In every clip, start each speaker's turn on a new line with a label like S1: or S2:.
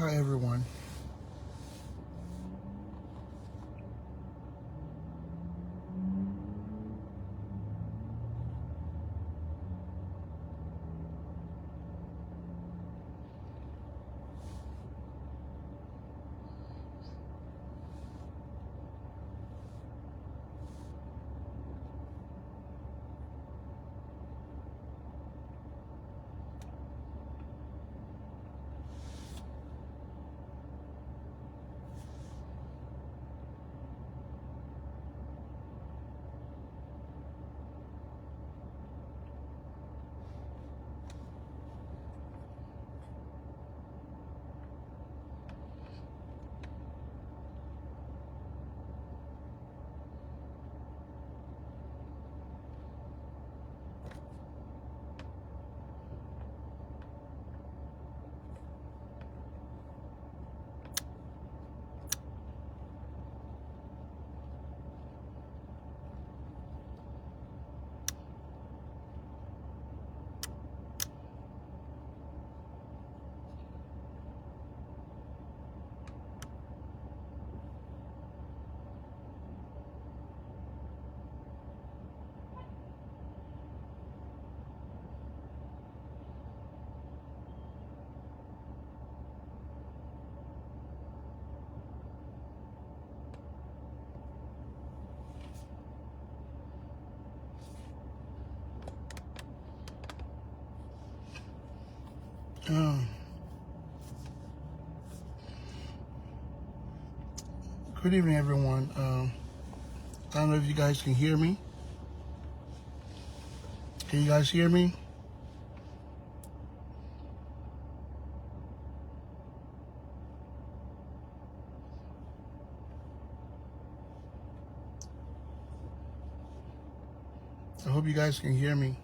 S1: Hi, everyone. Good evening, everyone. I don't know if you guys can hear me. Can you guys hear me? I hope you guys can hear me.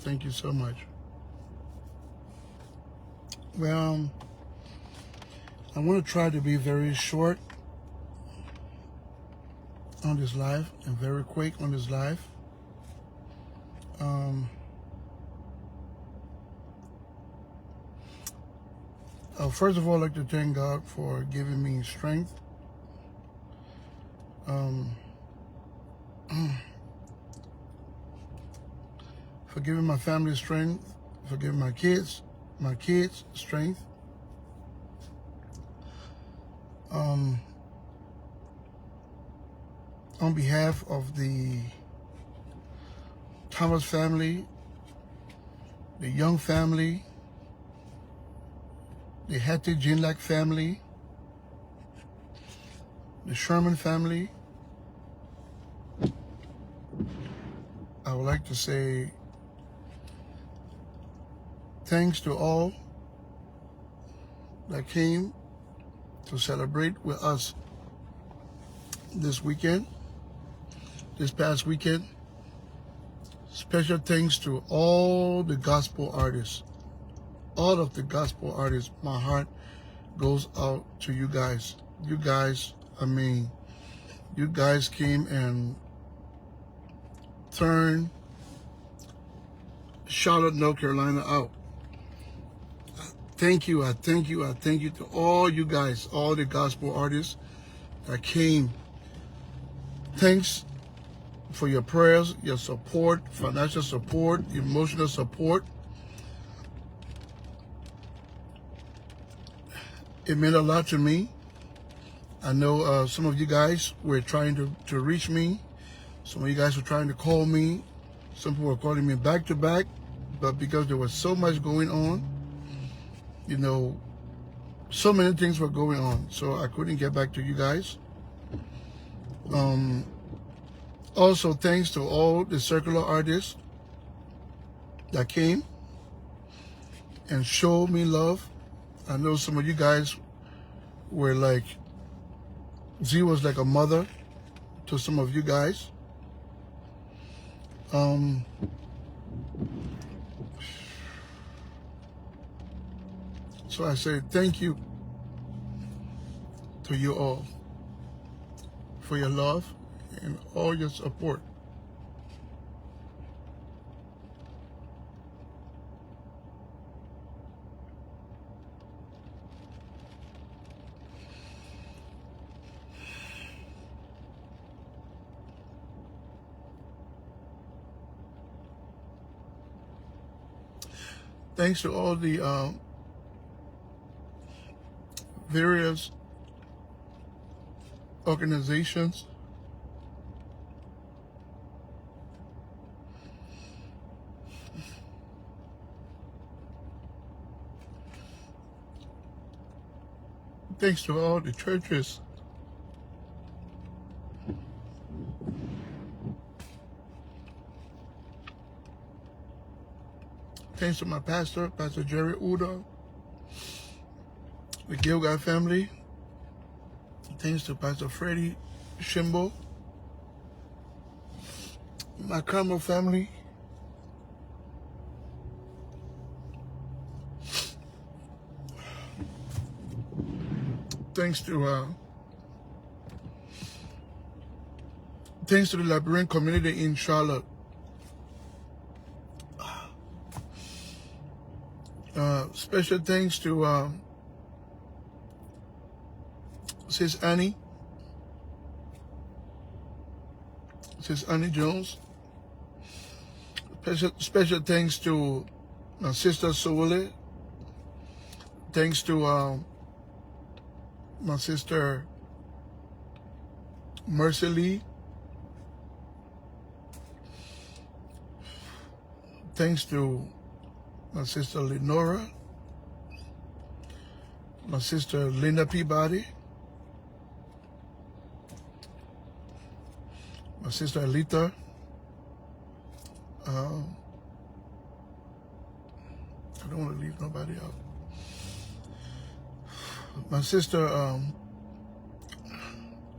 S1: Thank you so much. Well, I want to try to be very short on this live and very quick on this live. First of all, I'd like to thank God for giving me strength. For giving my family strength, for giving my kids strength. On behalf of the Thomas family, the Young family, the Hattie Jinlak family, the Sherman family, I would like to say thanks to all that came to celebrate with us this past weekend. Special thanks to all the gospel artists. All of the gospel artists. My heart goes out to you guys. You guys came and turned Charlotte, North Carolina out. Thank you. I thank you to all you guys, all the gospel artists that came. Thanks for your prayers, your support, financial support, emotional support. It meant a lot to me. I know some of you guys were trying to reach me. Some of you guys were trying to call me. Some people were calling me back to back. But because there was so much going on, so many things were going on. So I couldn't get back to you guys. Also, thanks to all the circular artists that came and showed me love. I know some of you guys were like, Z was like a mother to some of you guys. So I say thank you to you all for your love and all your support. Thanks to all the various organizations thanks to all the churches, thanks to my pastor, Pastor Jerry Uda, the Gilgal family, thanks to Pastor Freddie Shimbo, my Carmel family, thanks to the Liberian community in Charlotte. Special thanks to Sis Annie Jones. Special thanks to my sister Sowole. Thanks to my sister Mercy Lee. Thanks to my sister Lenora, my sister Linda Peabody, my sister Alita, I don't want to leave nobody out. My sister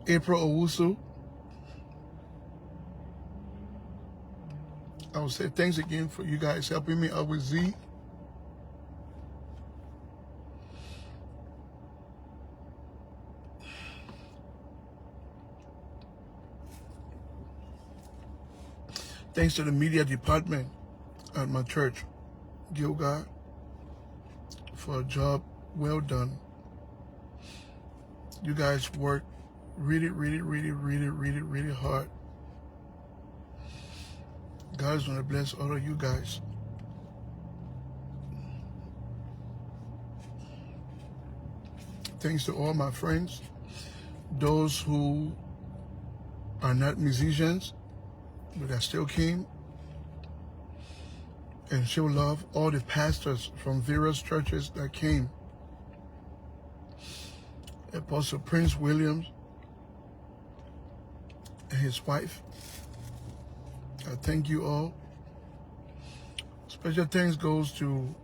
S1: April Owusu. I will say thanks again for you guys helping me out with Z. Thanks to the media department at my church, Gilgal, for a job well done. You guys work really hard. God's going to bless all of you guys. Thanks to all my friends, those who are not musicians, but that still came and show love. All the pastors from various churches that came. Apostle Prince Williams and his wife. I thank you all. Special thanks goes to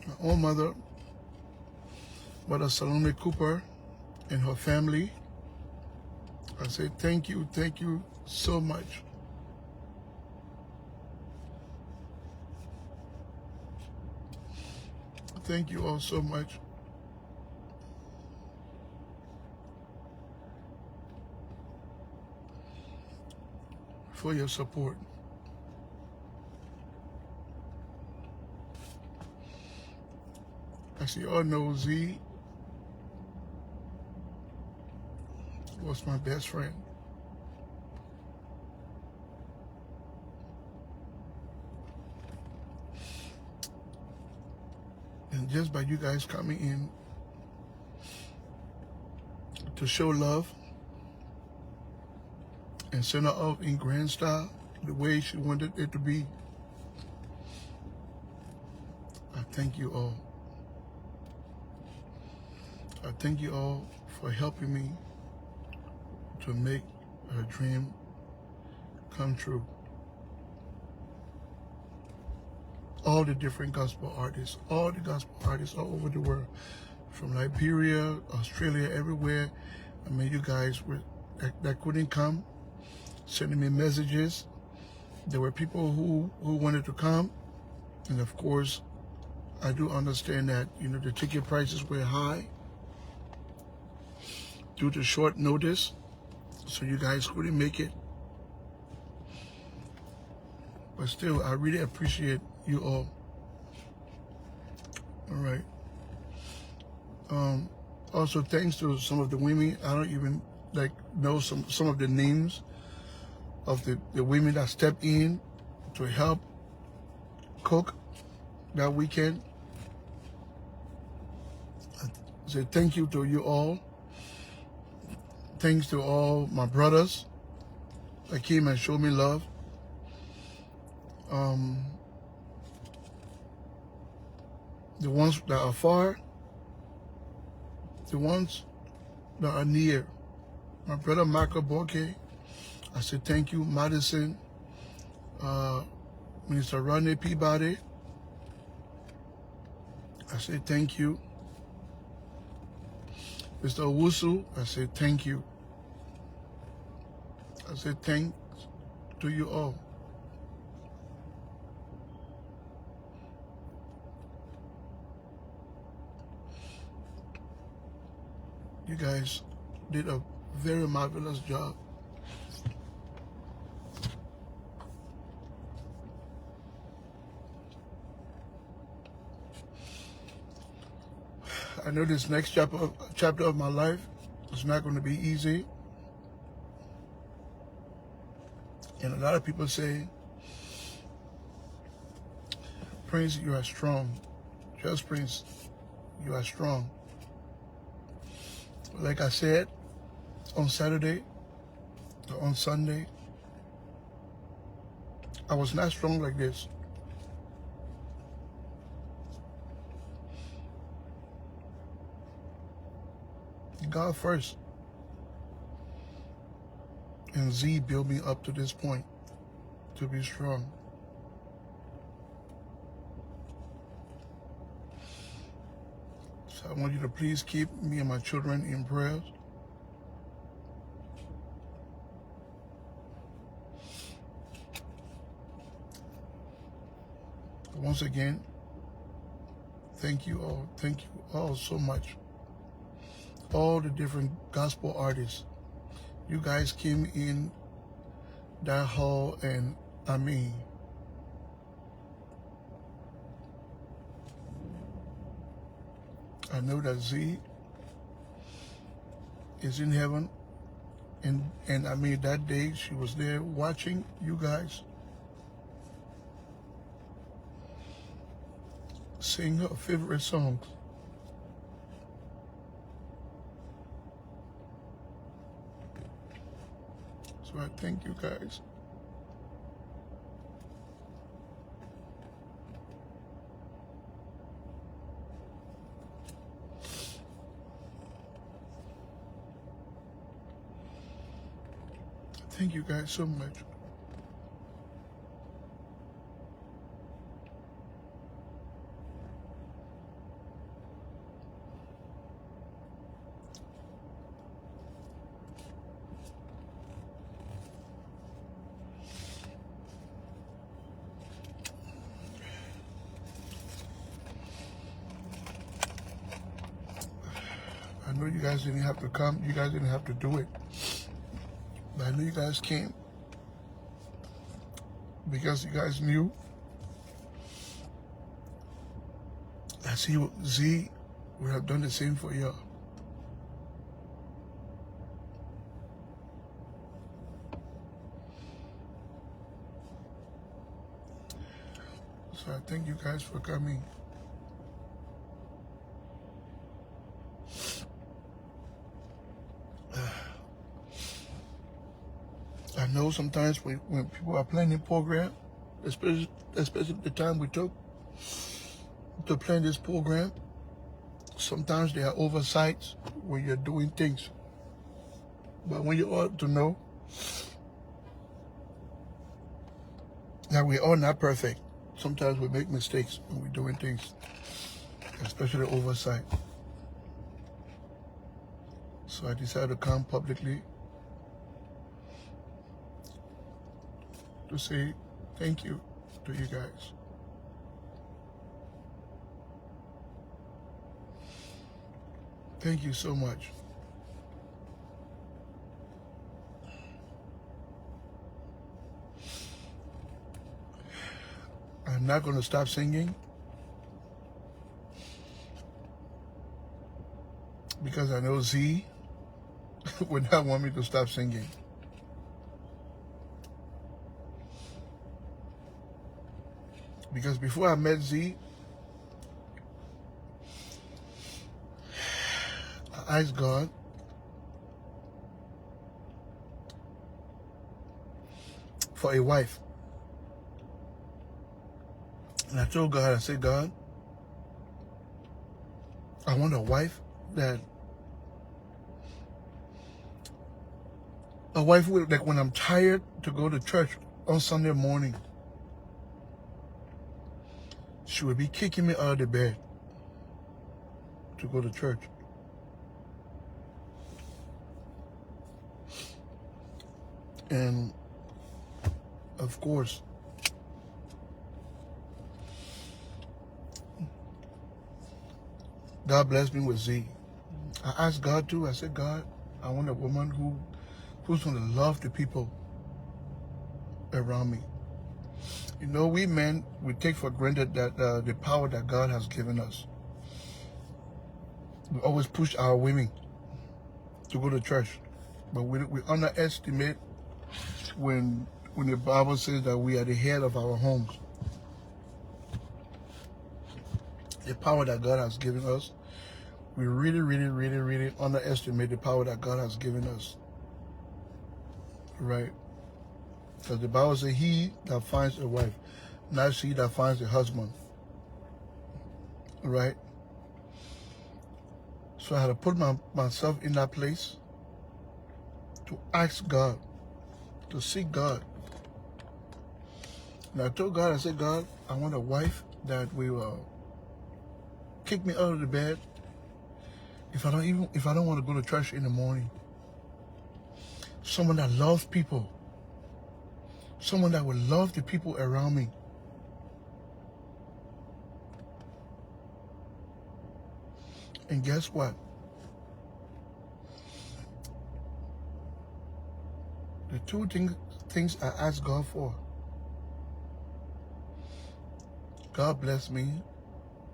S1: my own mother, Mother Salome Cooper, and her family. I say thank you so much. Thank you all so much. For your support. As you all know, Z was my best friend. And just by you guys coming in to show love and send her off in grand style, the way she wanted it to be, I thank you all. I thank you all for helping me to make her dream come true. All the different gospel artists, all over the world, from Liberia, Australia, everywhere. I mean, you guys were that couldn't come, sending me messages. There were people who wanted to come, and of course, I do understand that, you know, the ticket prices were high due to short notice, so you guys couldn't make it. But still, I really appreciate you all. All right. Also, thanks to some of the women. I don't even know some of the names of the women that stepped in to help cook that weekend. I say thank you to you all. Thanks to all my brothers that came and showed me love. The ones that are far, the ones that are near. My brother Michael Borke, I say thank you. Madison, Minister Ronnie Peabody, I say thank you. Mr. Owusu, I say thank you. I say thanks to you all. You guys did a very marvelous job. I know this next chapter of my life is not going to be easy. And a lot of people say, Prince, you are strong. JusPrince, you are strong. Like I said, on Saturday or on Sunday, I was not strong like this. God first. And Z built me up to this point to be strong. So I want you to please keep me and my children in prayers. Once again, thank you all. Thank you all so much. All the different gospel artists. You guys came in that hall, and I mean, I know that Z is in heaven, and I mean that day she was there watching you guys sing her favorite songs. So I thank you guys. Thank you guys so much. I know you guys didn't have to come. You guys didn't have to do it. But I know you guys came because you guys knew that Z would have done the same for y'all. So I thank you guys for coming. I know sometimes when people are planning program, especially the time we took to plan this program, sometimes there are oversights when you're doing things. But when you ought to know that we're all not perfect, sometimes we make mistakes when we're doing things, especially oversight. So I decided to come publicly to say thank you to you guys. Thank you so much. I'm not going to stop singing because I know Z would not want me to stop singing. Because before I met Z, I asked God for a wife. And I told God, I said, God, I want a wife with, like, when I'm tired to go to church on Sunday morning, she would be kicking me out of the bed to go to church. And of course, God blessed me with Z. I asked God too. I said, God, I want a woman who's going to love the people around me. You know, we men, we take for granted that the power that God has given us. We always push our women to go to church, but we underestimate when the Bible says that we are the head of our homes. The power that God has given us, we really, really, really, really underestimate the power that God has given us. Right? Because the Bible says, he that finds a wife, not she that finds a husband. Right? So I had to put myself in that place to ask God, to seek God. And I told God, I said, God, I want a wife that will kick me out of the bed if I don't want to go to church in the morning. Someone that loves people. Someone that will love the people around me. And guess what? The two things I asked God for, God blessed me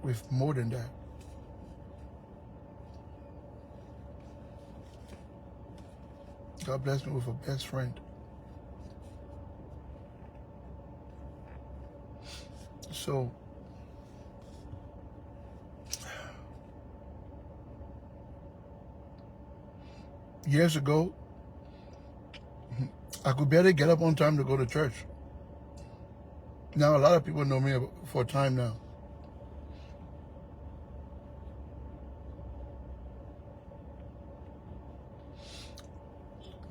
S1: with more than that. God blessed me with a best friend. So, years ago, I could barely get up on time to go to church. Now, a lot of people know me for a time now.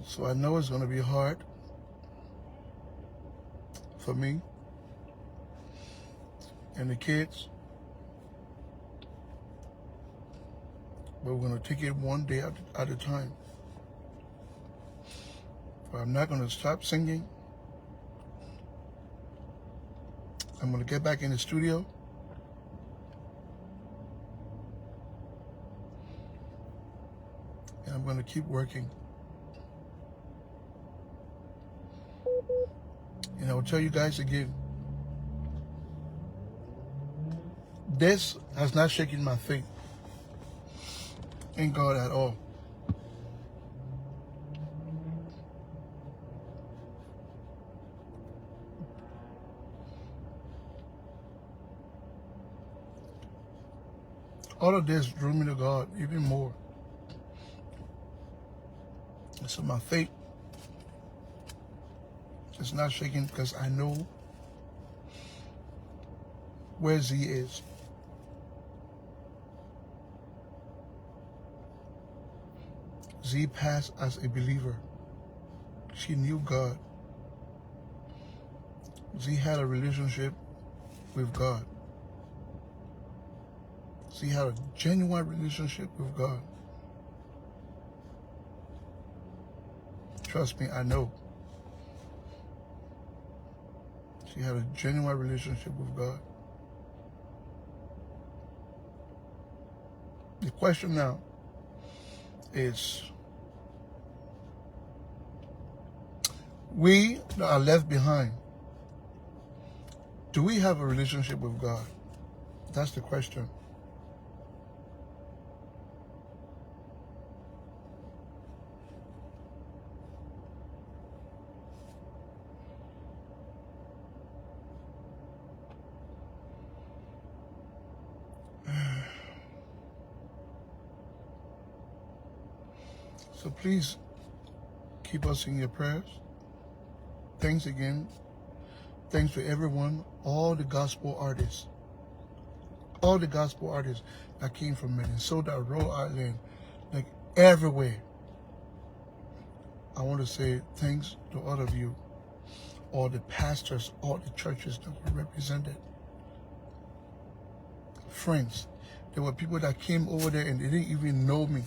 S1: So I know it's going to be hard for me and the kids. But we're going to take it one day at a time. But I'm not going to stop singing. I'm going to get back in the studio. And I'm going to keep working. And I will tell you guys again, this has not shaken my faith in God at all. All of this drew me to God even more. And so my faith is not shaking because I know where Z is. Z passed as a believer. She knew God. Z had a relationship with God. Z had a genuine relationship with God. Trust me, I know. She had a genuine relationship with God. The question now is, we that are left behind, Do we have a relationship with God? That's the question. So please keep us in your prayers. Thanks again. Thanks to everyone, all the gospel artists that came from Minnesota, Rhode Island, like everywhere. I want to say thanks to all of you, all the pastors, all the churches that were represented. Friends, there were people that came over there and they didn't even know me,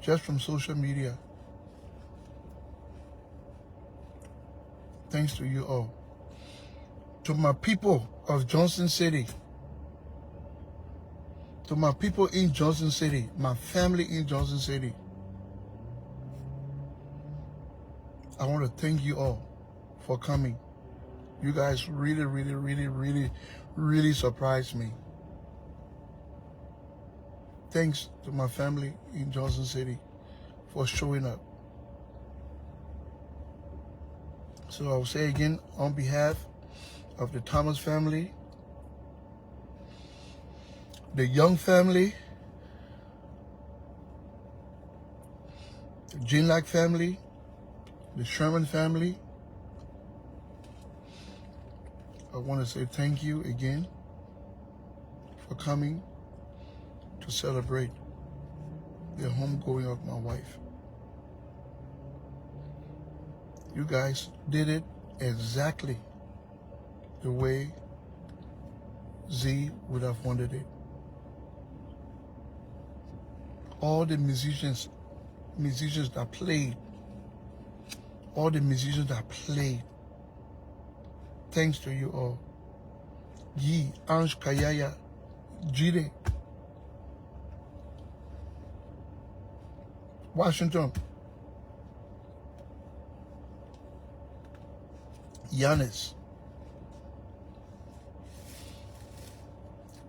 S1: just from social media. Thanks to you all. To my people of Johnson City, to my people in Johnson City, my family in Johnson City, I want to thank you all for coming. You guys really, really, really, really, really surprised me. Thanks to my family in Johnson City for showing up. So I'll say again, on behalf of the Thomas family, the Young family, the Jinlak family, the Sherman family, I want to say thank you again for coming to celebrate the homegoing of my wife. You guys did it exactly the way Z would have wanted it. All the musicians that played, thanks to you all. Yi, Ange Kayaya, Jide, Washington, Yanis,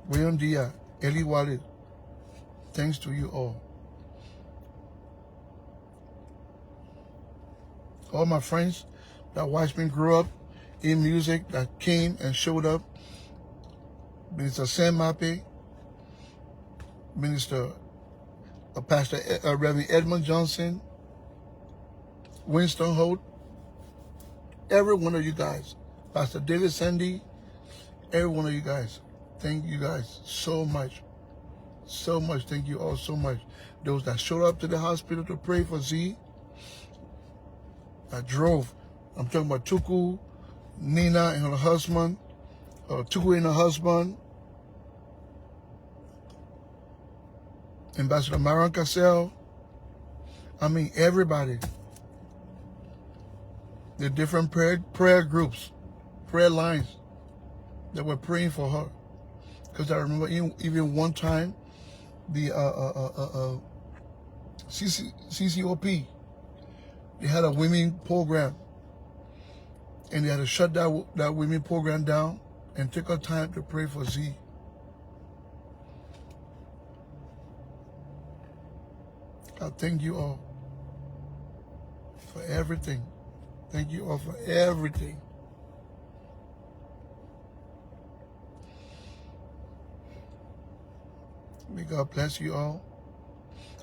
S1: William Dia, Eli Walid, thanks to you all. All my friends that watched me grow up in music, that came and showed up. Minister Sam Mappe, Pastor Reverend Edmund Johnson, Winston Holt, every one of you guys, Pastor David Sandy, every one of you guys. Thank you guys so much. So much. Thank you all so much. Those that showed up to the hospital to pray for Z, that drove. I'm talking about Tuku, Nina and her husband, Tuku and her husband, Ambassador Maron Cassell. I mean, everybody. The different prayer groups, prayer lines that were praying for her. Because I remember even one time, the CCOP, they had a women program, and they had to shut that women program down and take our time to pray for Z. I thank you all for everything. Thank you all for everything. May God bless you all.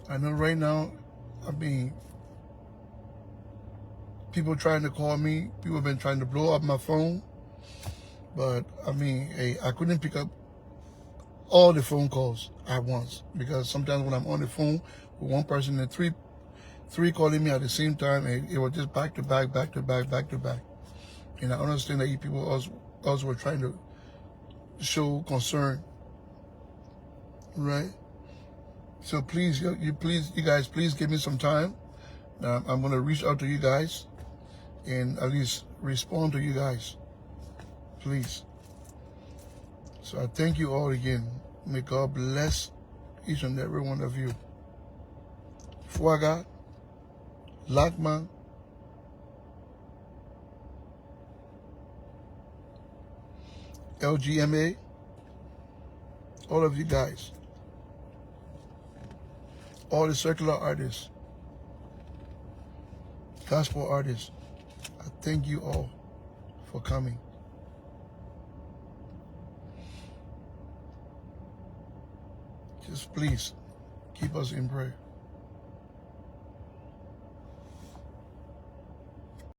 S1: I know right now, I mean, people trying to call me. People have been trying to blow up my phone. But, I mean, hey, I couldn't pick up all the phone calls at once. Because sometimes when I'm on the phone with one person and three calling me at the same time, it was just back to back, back to back, back to back. And I understand that you people also were trying to show concern. Right? So please, you guys, please give me some time. I'm going to reach out to you guys and at least respond to you guys. Please. So I thank you all again. May God bless each and every one of you. Fuaga, LGMA, all of you guys, all the secular artists, gospel artists, I thank you all for coming. Just please keep us in prayer.